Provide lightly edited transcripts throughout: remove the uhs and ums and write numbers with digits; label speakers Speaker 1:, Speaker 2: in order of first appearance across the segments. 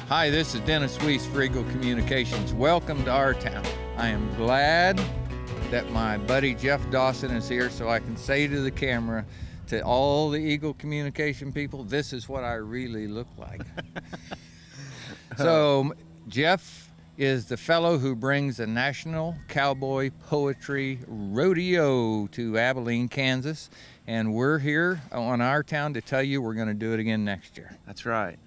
Speaker 1: Hi, this is Dennis Weese for Eagle Communications. Welcome to our town. I am glad that my buddy Geff Dawson is here so I can say to the camera, to all the Eagle Communication people, this is what I really look like. So Geff is the fellow who brings the National Cowboy Poetry Rodeo to Abilene, Kansas. And we're here on our town to tell you we're going to do it again next year.
Speaker 2: That's right.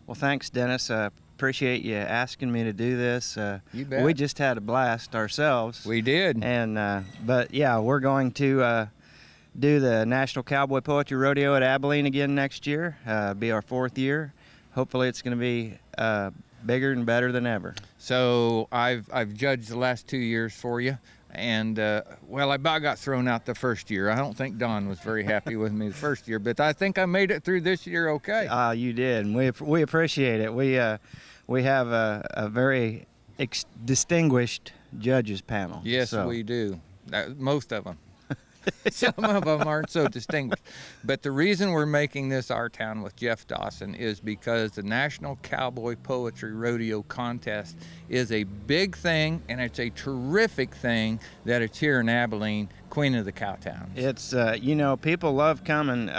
Speaker 2: Well, thanks, Dennis. Appreciate you asking me to do this.
Speaker 1: You bet.
Speaker 2: We just had a blast ourselves.
Speaker 1: We did.
Speaker 2: And but yeah, we're going to do the National Cowboy Poetry Rodeo at Abilene again next year. Be our 4th year. Hopefully, it's going to be bigger and better than ever.
Speaker 1: So I've judged the last 2 years for you. And, well, I about got thrown out the first year. I don't think Don was very happy with me the first year, but I think I made it through this year okay.
Speaker 2: You did, and we appreciate it. We have a very distinguished judges panel.
Speaker 1: Yes, so. We do. Most of them. Some of them aren't so distinguished. But the reason we're making this our town with Geff Dawson is because the National Cowboy Poetry Rodeo Contest is a big thing, and it's a terrific thing that it's here in Abilene, Queen of the Cowtowns.
Speaker 2: It's, you know, people love coming.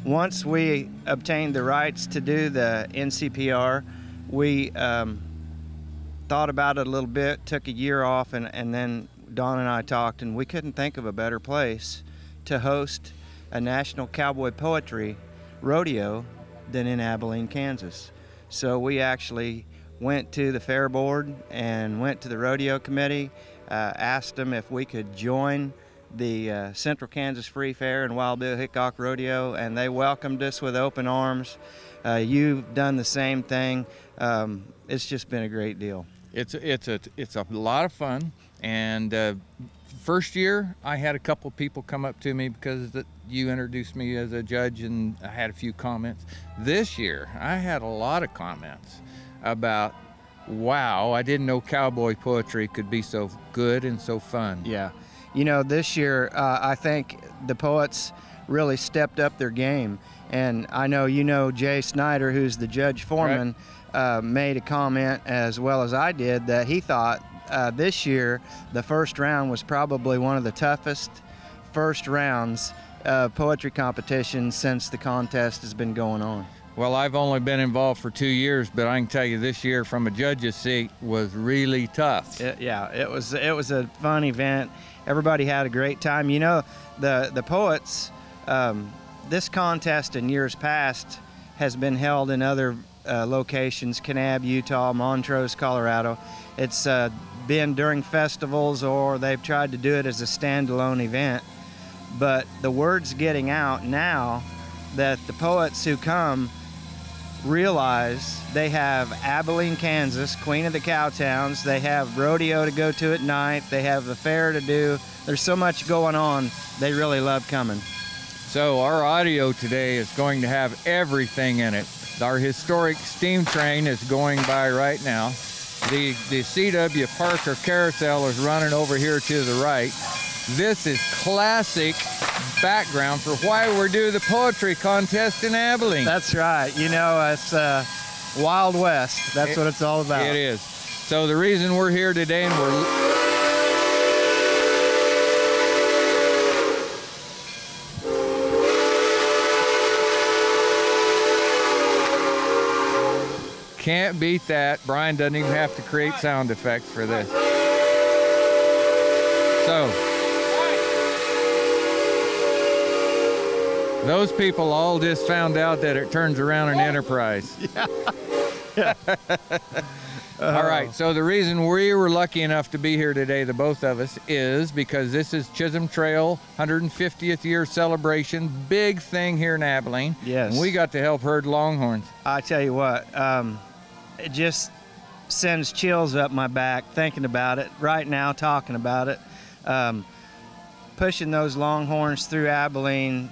Speaker 2: Once we obtained the rights to do the NCPR, we thought about it a little bit, took a year off, and then Don and I talked, and we couldn't think of a better place to host a National Cowboy Poetry Rodeo than in Abilene, Kansas. So we actually went to the Fair Board and went to the Rodeo Committee, asked them if we could join the Central Kansas Free Fair and Wild Bill Hickok Rodeo, and they welcomed us with open arms. You've done the same thing. It's just been a great deal.
Speaker 1: It's a lot of fun. And first year, I had a couple people come up to me because you introduced me as a judge, and I had a few comments. This year, I had a lot of comments about, wow, I didn't know cowboy poetry could be so good and so fun.
Speaker 2: Yeah. You know, this year, I think the poets really stepped up their game. And I know you know Jay Snyder, who's the judge foreman, made a comment, as well as I did, that he thought this year the first round was probably one of the toughest first rounds of poetry competitions since the contest has been going on.
Speaker 1: Well, I've only been involved for 2 years, but I can tell you this year from a judge's seat was really tough.
Speaker 2: Yeah, it was a fun event. Everybody had a great time. You know, the poets, this contest in years past has been held in other locations, Kanab, Utah, Montrose, Colorado. It's been during festivals, or they've tried to do it as a standalone event. But the word's getting out now that the poets who come realize they have Abilene, Kansas, Queen of the Cowtowns. They have rodeo to go to at night. They have the fair to do. There's so much going on. They really love coming.
Speaker 1: So our audio today is going to have everything in it. Our historic steam train is going by right now. The CW Parker carousel is running over here to the right. This is classic background for why we're doing the poetry contest in Abilene.
Speaker 2: That's right. You know, it's Wild West. That's what it's all about.
Speaker 1: It is. So the reason we're here today, and we're can't beat that. Brian doesn't even have to create sound effects for this. So, those people all just found out that it turns around in Enterprise.
Speaker 2: Yeah.
Speaker 1: All right, so the reason we were lucky enough to be here today, the both of us, is because this is Chisholm Trail 150th year celebration, big thing here in Abilene.
Speaker 2: Yes.
Speaker 1: And we got to help herd longhorns.
Speaker 2: I tell you what, it just sends chills up my back thinking about it right now, talking about it. Pushing those longhorns through Abilene,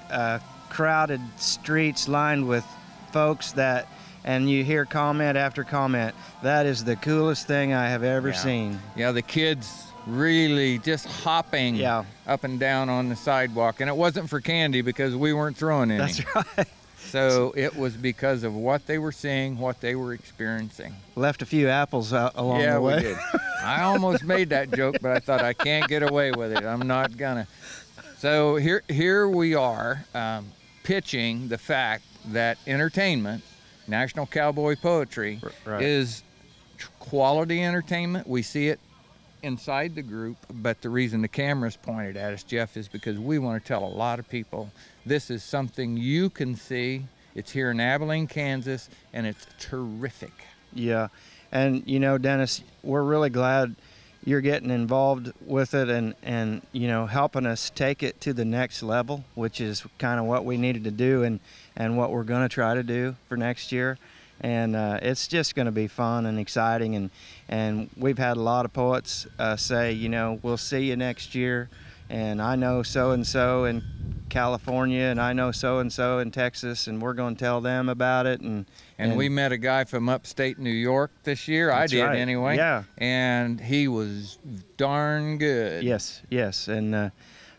Speaker 2: crowded streets lined with folks that, and you hear comment after comment, that is the coolest thing I have ever seen.
Speaker 1: Yeah, the kids really just hopping up and down on the sidewalk. And it wasn't for candy because we weren't throwing any.
Speaker 2: That's right.
Speaker 1: So it was because of what they were seeing, what they were experiencing.
Speaker 2: Left a few apples out along
Speaker 1: Yeah,
Speaker 2: the way.
Speaker 1: we did. I almost made that joke, but I thought I can't get away with it. I'm not gonna. So here we are, pitching the fact that entertainment, National Cowboy Poetry,
Speaker 2: Right.
Speaker 1: is quality entertainment. We see it inside the group, but the reason the camera's pointed at us, Geff, is because we want to tell a lot of people this is something you can see. It's here in Abilene, Kansas, and it's terrific.
Speaker 2: Yeah, and you know, Dennis, we're really glad you're getting involved with it and you know, helping us take it to the next level, which is kind of what we needed to do and what we're going to try to do for next year. And it's just going to be fun and exciting, and we've had a lot of poets say, you know, we'll see you next year, and I know so and so in California, and I know so and so in Texas, and we're going to tell them about it. And
Speaker 1: we met a guy from upstate New York this year. I did,
Speaker 2: right.
Speaker 1: anyway.
Speaker 2: Yeah.
Speaker 1: And he was darn good.
Speaker 2: Yes, and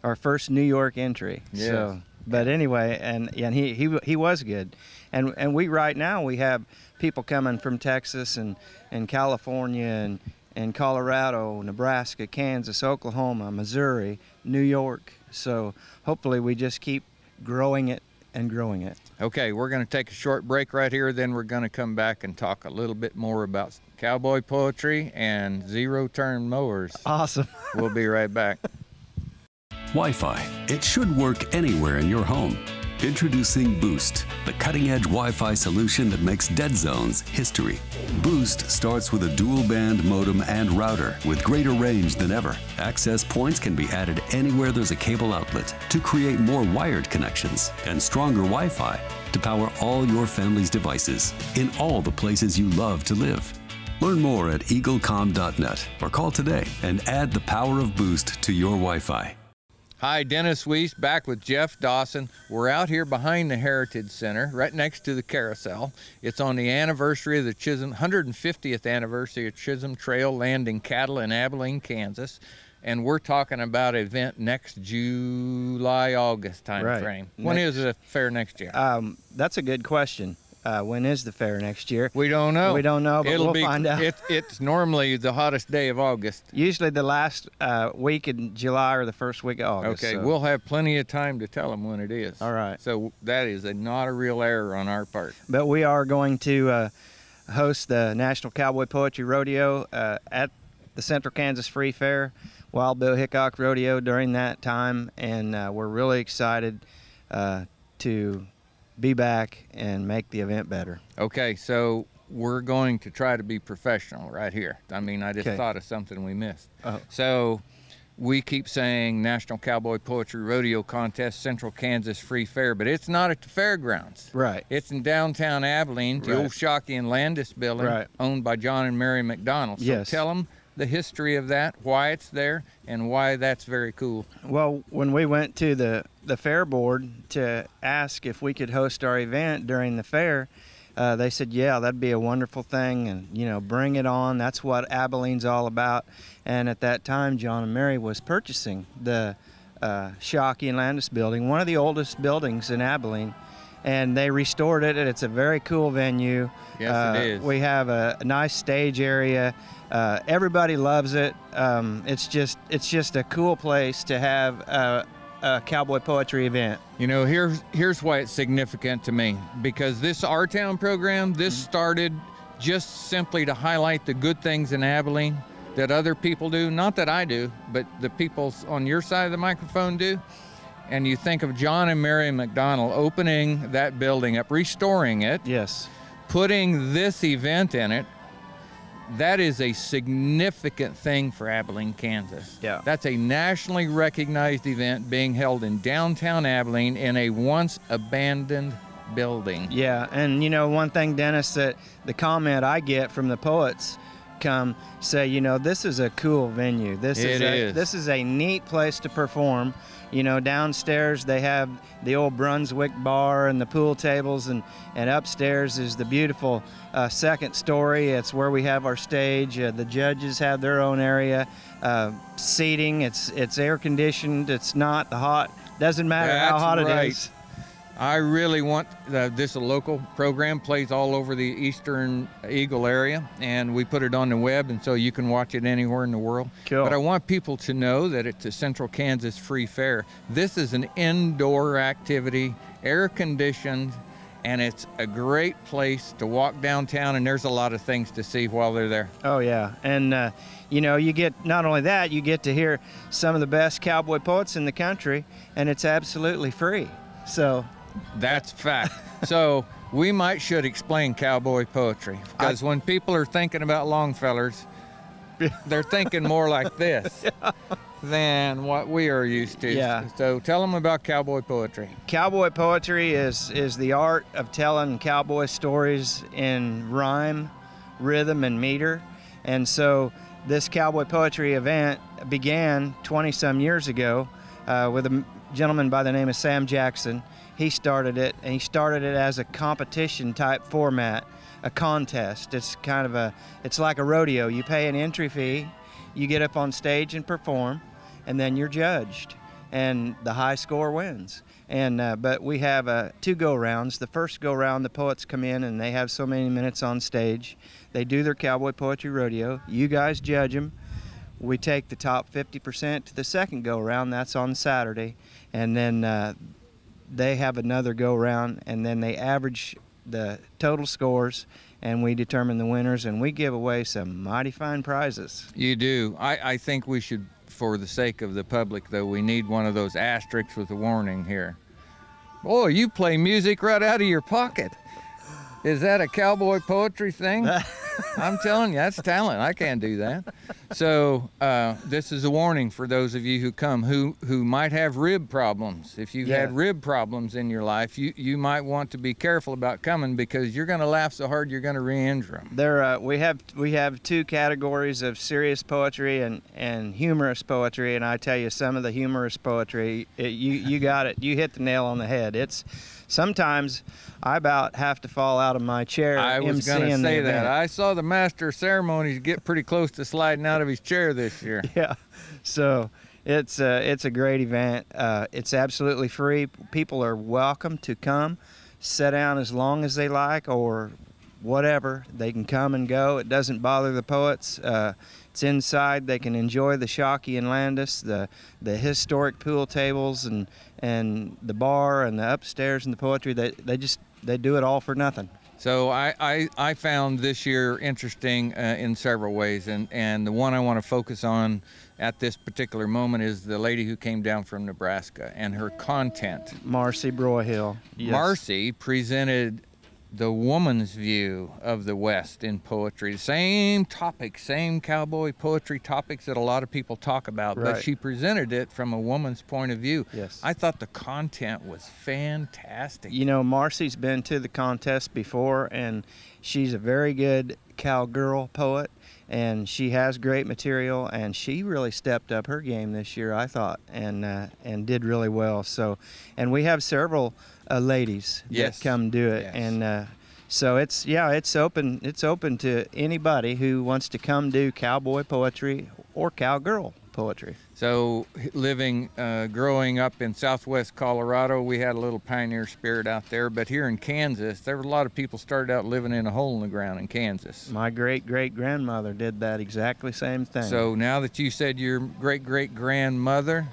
Speaker 2: our first New York entry.
Speaker 1: Yes.
Speaker 2: So, but anyway, and he was good, and we right now we have people coming from Texas and California and Colorado, Nebraska, Kansas, Oklahoma, Missouri, New York. So hopefully we just keep growing it and growing it.
Speaker 1: Okay, we're going to take a short break right here, then we're going to come back and talk a little bit more about cowboy poetry and zero-turn mowers.
Speaker 2: Awesome.
Speaker 1: We'll be right back.
Speaker 3: Wi-Fi. It should work anywhere in your home. Introducing Boost, the cutting-edge Wi-Fi solution that makes dead zones history. Boost starts with a dual-band modem and router with greater range than ever. Access points can be added anywhere there's a cable outlet to create more wired connections and stronger Wi-Fi to power all your family's devices in all the places you love to live. Learn more at eaglecom.net or call today and add the power of Boost to your Wi-Fi.
Speaker 1: Hi, Dennis Weese, back with Geff Dawson. We're out here behind the Heritage Center, right next to the carousel. It's on the anniversary of the 150th anniversary of Chisholm Trail Landing Cattle in Abilene, Kansas. And we're talking about an event next July, August time frame. When is the fair next year?
Speaker 2: That's a good question. When is the fair next year?
Speaker 1: We don't know.
Speaker 2: We don't know, but we'll find out.
Speaker 1: It's normally the hottest day of August.
Speaker 2: Usually the last week in July or the first week of August.
Speaker 1: Okay,
Speaker 2: so.
Speaker 1: we'll have plenty of time to tell them when it is.
Speaker 2: All right.
Speaker 1: So that is not a real error on our part.
Speaker 2: But we are going to host the National Cowboy Poetry Rodeo at the Central Kansas Free Fair, Wild Bill Hickok Rodeo during that time, and we're really excited to be back and make the event better.
Speaker 1: Okay, so we're going to try to be professional right here. I mean, I just thought of something we missed. So we keep saying National Cowboy Poetry Rodeo Contest, Central Kansas Free Fair, but it's not at the fairgrounds.
Speaker 2: Right.
Speaker 1: It's in downtown Abilene, the old Shockey and Landis building, owned by John and Mary McDonald. So
Speaker 2: yes.
Speaker 1: Tell them the history of that, why it's there, and why that's very cool.
Speaker 2: Well, when we went to the fair board to ask if we could host our event during the fair, they said, yeah, that'd be a wonderful thing, and, you know, bring it on. That's what Abilene's all about. And at that time, John and Mary was purchasing the Shockey and Landis building, one of the oldest buildings in Abilene, and they restored it, and it's a very cool venue.
Speaker 1: Yes, it is.
Speaker 2: We have a nice stage area. Everybody loves it. It's just a cool place to have a cowboy poetry event.
Speaker 1: You know, here's why it's significant to me, because this Our Town program, this started just simply to highlight the good things in Abilene that other people do, not that I do, but the people on your side of the microphone do. And you think of John and Mary McDonald opening that building up, restoring it,
Speaker 2: Yes.
Speaker 1: putting this event in it. That is a significant thing for Abilene, Kansas.
Speaker 2: Yeah.
Speaker 1: That's a nationally recognized event being held in downtown Abilene in a once abandoned building.
Speaker 2: Yeah, and you know, one thing, Dennis, that the comment I get from the poets come say, you know, this is a cool venue. This is a neat place to perform. You know, downstairs they have the old Brunswick bar and the pool tables, and upstairs is the beautiful second story. It's where we have our stage. The judges have their own area. Seating, it's air conditioned. It's not the hot. Doesn't matter how hot it is.
Speaker 1: I really want this local program plays all over the Eastern Eagle area, and we put it on the web, and so you can watch it anywhere in the world.
Speaker 2: Cool.
Speaker 1: But I want people to know that it's a Central Kansas free fair. This is an indoor activity, air conditioned, and it's a great place to walk downtown, and there's a lot of things to see while they're there.
Speaker 2: Oh yeah, and you know, you get not only that, you get to hear some of the best cowboy poets in the country, and it's absolutely free. So
Speaker 1: that's fact. So we should explain cowboy poetry, because when people are thinking about Longfellers, they're thinking more like this than what we are used to.
Speaker 2: Yeah.
Speaker 1: So tell them about cowboy poetry.
Speaker 2: Cowboy poetry is the art of telling cowboy stories in rhyme, rhythm, and meter. And so this cowboy poetry event began 20-some years ago with a gentleman by the name of Sam Jackson. He started it, and he started it as a competition type format, a contest. It's kind of it's like a rodeo. You pay an entry fee, you get up on stage and perform, and then you're judged, and the high score wins. And but we have 2 go-rounds. The first go-round, the poets come in and they have so many minutes on stage. They do their cowboy poetry rodeo. You guys judge them. We take the top 50% to the second go-round. That's on Saturday, and then they have another go-round, and then they average the total scores, and we determine the winners, and we give away some mighty fine prizes.
Speaker 1: You do. I think we should, for the sake of the public, though, we need one of those asterisks with a warning here. Boy, you play music right out of your pocket. Is that a cowboy poetry thing? I'm telling you, that's talent. I can't do that. So this is a warning for those of you who come who might have rib problems. If you've had rib problems in your life, you might want to be careful about coming, because you're going to laugh so hard you're going to re-injure them.
Speaker 2: There, we have 2 categories of serious poetry and humorous poetry, and I tell you, some of the humorous poetry, you got it. You hit the nail on the head. It's sometimes I about have to fall out of my chair.
Speaker 1: I was going to say that. I saw the master of ceremonies get pretty close to sliding out of his chair this year.
Speaker 2: Yeah, so it's a great event. It's absolutely free. People are welcome to come, sit down as long as they like, or whatever. They can come and go. It doesn't bother the poets. It's inside. They can enjoy the Shockey and Landis, the historic pool tables, and the bar, and the upstairs, and the poetry. They do it all for nothing.
Speaker 1: So I found this year interesting in several ways, and the one I want to focus on at this particular moment is the lady who came down from Nebraska and her content.
Speaker 2: Marcy Broyhill. Yes.
Speaker 1: Marcy presented the woman's view of the West in poetry. Same topics, same cowboy poetry topics that a lot of people talk about,
Speaker 2: right.
Speaker 1: But she presented it from a woman's point of view.
Speaker 2: Yes.
Speaker 1: I thought the content was fantastic.
Speaker 2: You know, Marcy's been to the contest before, and she's a very good cowgirl poet, and she has great material, and she really stepped up her game this year, I thought, and did really well. So, and we have several ladies that come do it, and so it's open to anybody who wants to come do cowboy poetry or cowgirl poetry.
Speaker 1: So growing up in southwest Colorado, we had a little pioneer spirit out there, but here in Kansas, there were a lot of people started out living in a hole in the ground in Kansas.
Speaker 2: My great-great-grandmother did that exactly same thing.
Speaker 1: So now that you said your great-great-grandmother,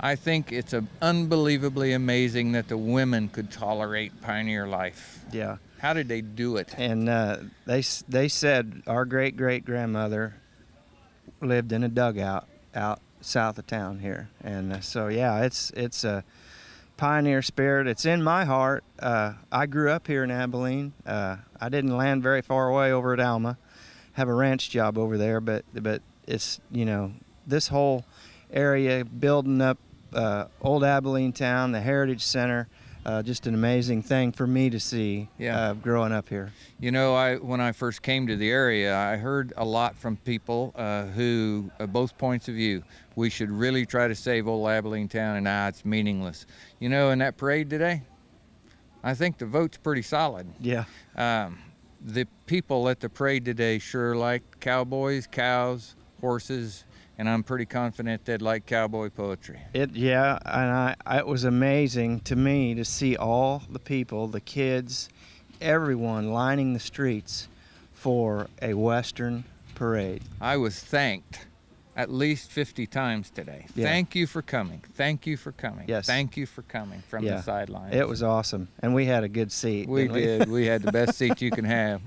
Speaker 1: I think it's unbelievably amazing that the women could tolerate pioneer life.
Speaker 2: Yeah.
Speaker 1: How did they do it?
Speaker 2: And they said our great-great-grandmother lived in a dugout out south of town here, and so yeah, it's a pioneer spirit. It's in my heart. I grew up here in Abilene. I didn't land very far away over at Alma. Have a ranch job over there, but it's, you know, this whole area building up old Abilene town, the Heritage Center. Just an amazing thing for me to see growing up here.
Speaker 1: You know, when I first came to the area, I heard a lot from people who, both points of view, we should really try to save old Abilene town, and it's meaningless. You know, in that parade today, I think the vote's pretty solid.
Speaker 2: Yeah.
Speaker 1: The people at the parade today sure like cowboys, cows, horses, and I'm pretty confident they'd like cowboy poetry.
Speaker 2: Yeah, and it was amazing to me to see all the people, the kids, everyone lining the streets for a Western parade.
Speaker 1: I was thanked at least 50 times today.
Speaker 2: Yeah.
Speaker 1: Thank you for coming. Thank you for coming.
Speaker 2: Yes.
Speaker 1: Thank you for coming from the sidelines.
Speaker 2: It was awesome, and we had a good seat.
Speaker 1: We
Speaker 2: didn't we?
Speaker 1: did. We had the best seat you can have.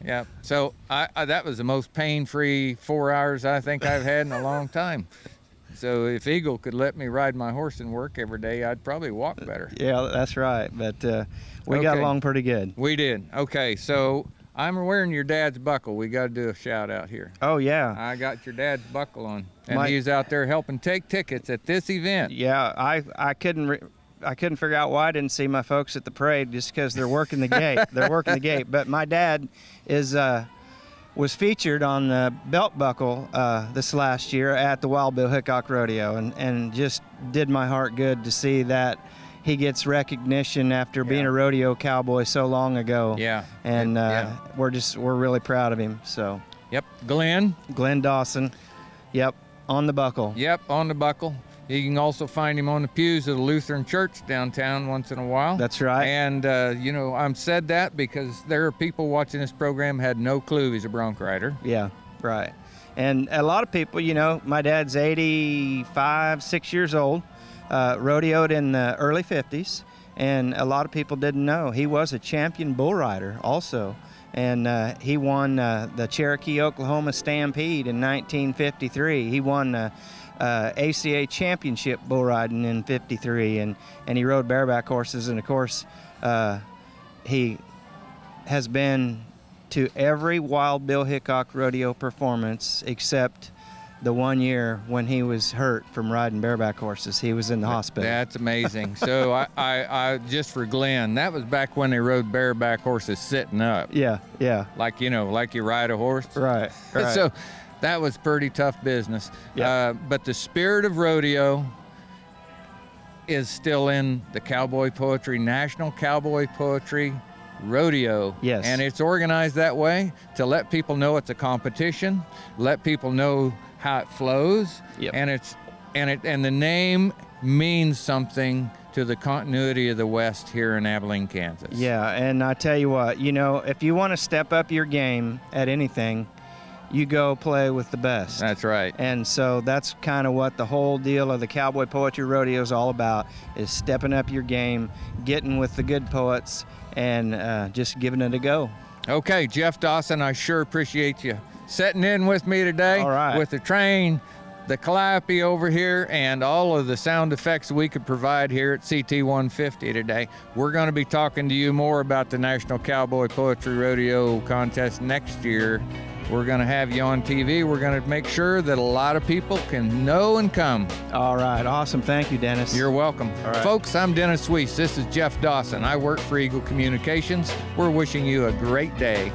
Speaker 1: Yeah. So that was the most pain-free 4 hours I think I've had in a long time. So if Eagle could let me ride my horse and work every day, I'd probably walk better.
Speaker 2: Yeah, that's right. But we got along pretty good.
Speaker 1: We did. Okay. So I'm wearing your dad's buckle. We got to do a shout out here.
Speaker 2: Oh yeah.
Speaker 1: I got your dad's buckle on, and he's out there helping take tickets at this event.
Speaker 2: Yeah, I couldn't figure out why I didn't see my folks at the parade, just because they're working the gate. They're working the gate. But my dad was featured on the belt buckle this last year at the Wild Bill Hickok Rodeo, and just did my heart good to see that he gets recognition after being a rodeo cowboy so long ago. Yeah. And we're really proud of him. So.
Speaker 1: Yep. Glenn
Speaker 2: Dawson. Yep. On the buckle.
Speaker 1: Yep. On the buckle. You can also find him on the pews of the Lutheran Church downtown once in a while.
Speaker 2: That's right.
Speaker 1: And, you know, I'm said that because there are people watching this program had no clue he's a bronc rider.
Speaker 2: Yeah, right. And a lot of people, you know, my dad's 6 years old, rodeoed in the early 50s, and a lot of people didn't know. He was a champion bull rider also. And he won the Cherokee, Oklahoma Stampede in 1953. He won ACA championship bull riding in 53, and he rode bareback horses, and of course he has been to every Wild Bill Hickok rodeo performance except the 1 year when he was hurt from riding bareback horses. He was in the hospital.
Speaker 1: That's amazing. So I just for Glenn, that was back when they rode bareback horses sitting up.
Speaker 2: Yeah, yeah.
Speaker 1: Like, you know, like you ride a horse.
Speaker 2: Right, right.
Speaker 1: So that was pretty tough business.
Speaker 2: Yeah.
Speaker 1: But the spirit of rodeo is still in the Cowboy Poetry, National Cowboy Poetry Rodeo.
Speaker 2: Yes.
Speaker 1: And it's organized that way to let people know it's a competition, let people know how it flows.
Speaker 2: Yep.
Speaker 1: And the name means something to the continuity of the West here in Abilene, Kansas.
Speaker 2: Yeah, and I tell you what, you know, if you want to step up your game at anything, you go play with the best.
Speaker 1: That's right.
Speaker 2: And so that's kind of what the whole deal of the Cowboy Poetry Rodeo is all about, is stepping up your game, getting with the good poets, and just giving it a go.
Speaker 1: Okay, Geff Dawson, I sure appreciate you sitting in with me today.
Speaker 2: All right.
Speaker 1: With the train, the calliope over here, and all of the sound effects we could provide here at CT 150 today. We're going to be talking to you more about the National Cowboy Poetry Rodeo contest next year. We're going to have you on TV. We're going to make sure that a lot of people can know and come.
Speaker 2: All right. Awesome. Thank you, Dennis.
Speaker 1: You're welcome.
Speaker 2: All right.
Speaker 1: Folks, I'm Dennis Weese. This is Geff Dawson. I work for Eagle Communications. We're wishing you a great day.